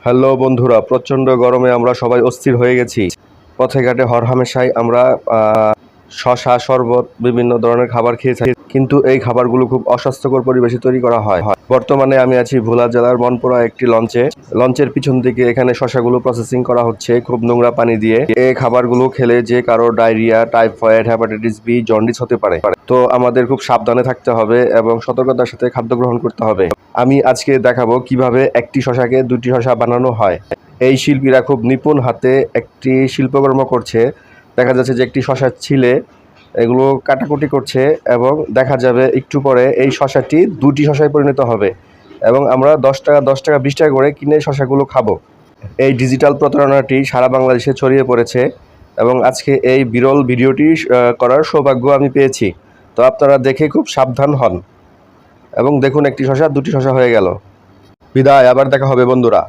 Hello বন্ধুরা, প্রচণ্ড গরমে আমরা সবাই অস্থির হয়ে গেছি। পথে ঘাটে হরহামেশাই আমরা শশা, শরবত, বিভিন্ন ধরনের খাবার খেয়ে থাকি, কিন্তু এই খাবারগুলো খুব অস্বাস্থ্যকর পরিবেশে তৈরি করা হয়। বর্তমানে আমি আছি ভোলা জেলার মনপুরা একটি লঞ্চের পিছন দিকে এখানে শশাগুলো প্রসেসিং করা হচ্ছে খুব নোংরা পানি দিয়ে। এই খাবারগুলো খেলে যে কারো diarrhoea, typhoid, hepatitis B, jaundice হতে পারে। তো আমাদের খুব সাবধানে থাকতে হবে এবং সতর্কতার সাথে খাদ্য গ্রহণ করতে হবে। আমি আজকে দেখাবো কিভাবে একটি শশাকে দুটি শশা বানানো হয়। এই শিল্পীরা খুব নিপুণ হাতে একটি শিল্পকর্ম করছে। দেখা যাচ্ছে যে একটি শশার ছিলে এগুলো কাটাকুটি করছে এবং দেখা যাবে একটু পরে এই শশাটি দুটি শশায় পরিণত হবে এবং আমরা 10 টাকা 10 টাকা 20 টাকা করে কিনে শশাগুলো খাবো। এই ডিজিটাল প্রতারণাটি সারা বাংলাদেশে ছড়িয়ে পড়েছে এবং আজকে এই বিরল ভিডিওটি করার সৌভাগ্য আমি পেয়েছি। তো আপনারা দেখে খুব সাবধান হন এবং দেখুন একটি শশা দুটি শশা হয়ে গেল। বিদায়, আবার দেখা হবে বন্ধুরা।